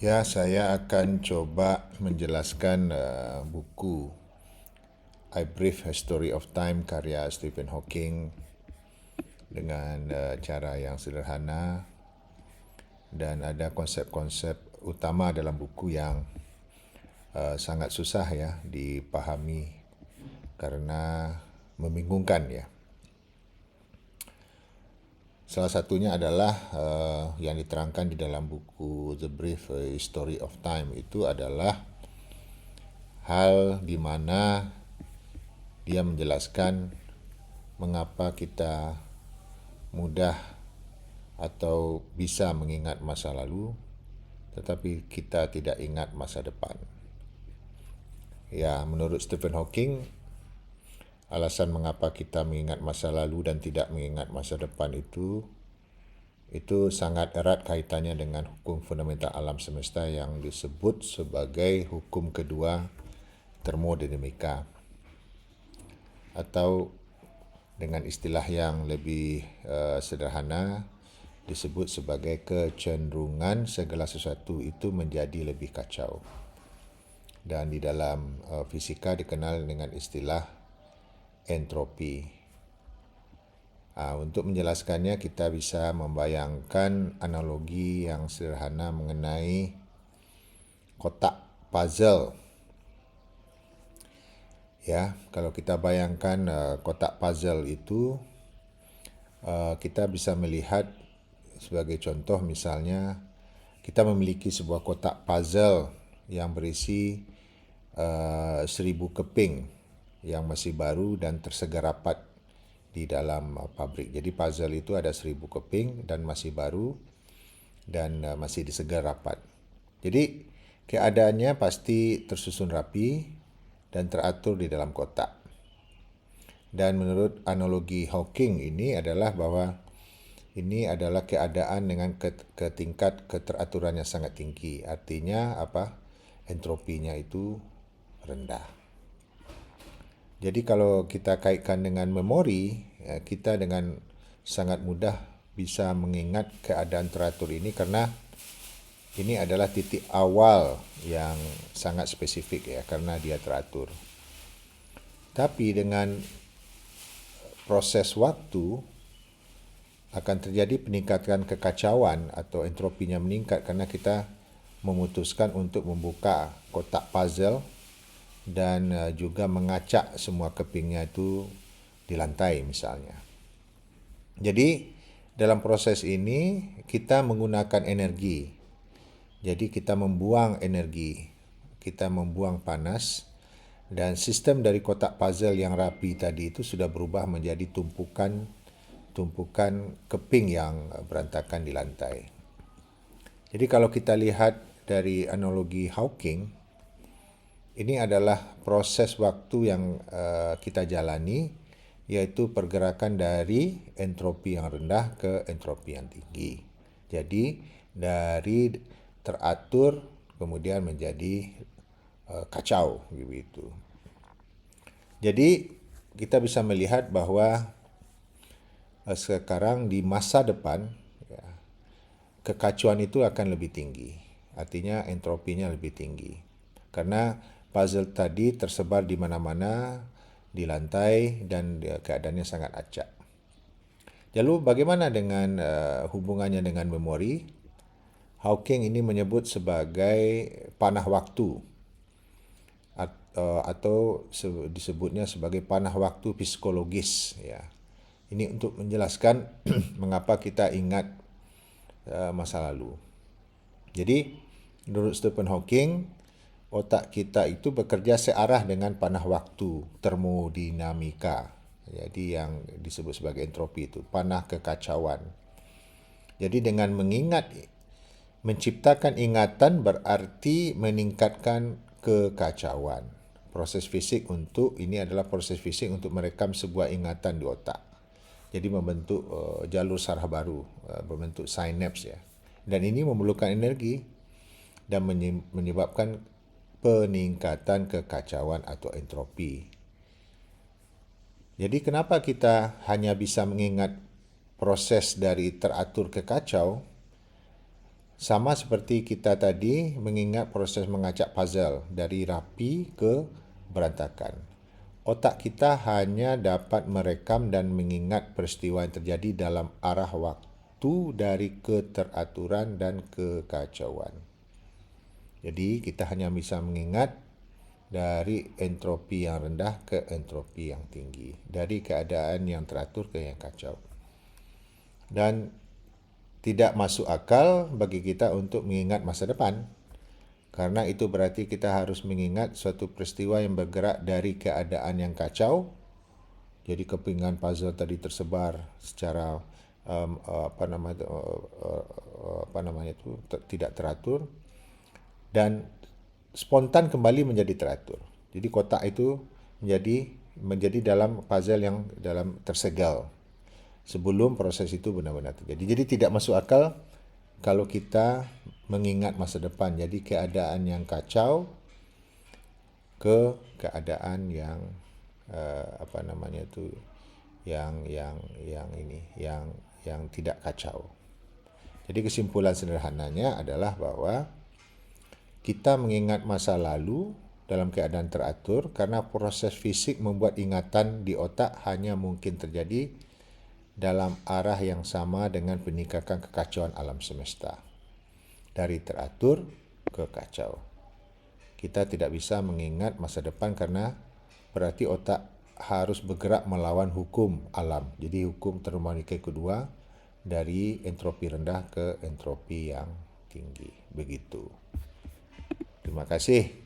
Ya, saya akan coba menjelaskan buku A Brief History of Time karya Stephen Hawking dengan cara yang sederhana, dan ada konsep-konsep utama dalam buku yang sangat susah ya dipahami karena membingungkan ya. Salah satunya adalah yang diterangkan di dalam buku The Brief History of Time itu adalah hal di mana dia menjelaskan mengapa kita mudah atau bisa mengingat masa lalu, tetapi kita tidak ingat masa depan. Ya, menurut Stephen Hawking, alasan mengapa kita mengingat masa lalu dan tidak mengingat masa depan itu sangat erat kaitannya dengan hukum fundamental alam semesta yang disebut sebagai hukum kedua termodinamika, atau dengan istilah yang lebih sederhana disebut sebagai kecenderungan segala sesuatu itu menjadi lebih kacau. Dan di dalam fisika dikenal dengan istilah entropi. Untuk menjelaskannya kita bisa membayangkan analogi yang sederhana mengenai kotak puzzle. Ya, kalau kita bayangkan kotak puzzle itu, kita bisa melihat sebagai contoh misalnya kita memiliki sebuah kotak puzzle yang berisi 1,000 keping yang masih baru dan tersegar rapat di dalam pabrik. Jadi puzzle itu ada 1,000 keping dan masih baru dan masih disegar rapat. Jadi keadaannya pasti tersusun rapi dan teratur di dalam kotak. Dan menurut analogi Hawking ini adalah bahwa ini adalah keadaan dengan tingkat keteraturan yang sangat tinggi. Artinya apa? Entropinya itu rendah. Jadi kalau kita kaitkan dengan memori, kita dengan sangat mudah bisa mengingat keadaan teratur ini karena ini adalah titik awal yang sangat spesifik ya, karena dia teratur. Tapi dengan proses waktu akan terjadi peningkatan kekacauan atau entropinya meningkat karena kita memutuskan untuk membuka kotak puzzle dan juga mengacak semua kepingnya itu di lantai misalnya. Jadi dalam proses ini kita menggunakan energi. Jadi kita membuang energi, kita membuang panas, dan sistem dari kotak puzzle yang rapi tadi itu sudah berubah menjadi tumpukan keping yang berantakan di lantai. Jadi kalau kita lihat dari analogi Hawking, ini adalah proses waktu yang kita jalani, yaitu pergerakan dari entropi yang rendah ke entropi yang tinggi. Jadi dari teratur kemudian menjadi kacau gitu. Jadi kita bisa melihat bahwa sekarang di masa depan ya, kekacauan itu akan lebih tinggi. Artinya entropinya lebih tinggi. Karena puzzle tadi tersebar di mana-mana, di lantai, dan keadaannya sangat acak. Lalu bagaimana dengan hubungannya dengan memori? Hawking ini menyebut sebagai panah waktu atau disebutnya sebagai panah waktu psikologis ya. Ini untuk menjelaskan mengapa kita ingat masa lalu. Jadi, menurut Stephen Hawking, otak kita itu bekerja searah dengan panah waktu, termodinamika. Jadi yang disebut sebagai entropi itu, panah kekacauan. Jadi dengan mengingat, menciptakan ingatan berarti meningkatkan kekacauan. Ini adalah proses fisik untuk merekam sebuah ingatan di otak. Jadi membentuk jalur saraf baru, membentuk sinaps ya. Dan ini memerlukan energi dan menyebabkan peningkatan kekacauan atau entropi. Jadi kenapa kita hanya bisa mengingat proses dari teratur ke kacau? Sama seperti kita tadi mengingat proses mengacak puzzle dari rapi ke berantakan. Otak kita hanya dapat merekam dan mengingat peristiwa yang terjadi dalam arah waktu dari keteraturan dan kekacauan. Jadi kita hanya bisa mengingat dari entropi yang rendah ke entropi yang tinggi, dari keadaan yang teratur ke yang kacau. Dan tidak masuk akal bagi kita untuk mengingat masa depan, karena itu berarti kita harus mengingat suatu peristiwa yang bergerak dari keadaan yang kacau. Jadi kepingan puzzle tadi tersebar secara tidak teratur dan spontan kembali menjadi teratur. Jadi kotak itu menjadi dalam puzzle yang dalam tersegal sebelum proses itu benar-benar terjadi. Jadi tidak masuk akal kalau kita mengingat masa depan. Jadi keadaan yang kacau ke keadaan yang yang tidak kacau. Jadi kesimpulan sederhananya adalah bahwa kita mengingat masa lalu dalam keadaan teratur karena proses fisik membuat ingatan di otak hanya mungkin terjadi dalam arah yang sama dengan peningkatan kekacauan alam semesta. Dari teratur ke kacau. Kita tidak bisa mengingat masa depan karena berarti otak harus bergerak melawan hukum alam. Jadi hukum termodinamika kedua dari entropi rendah ke entropi yang tinggi. Begitu. Terima kasih.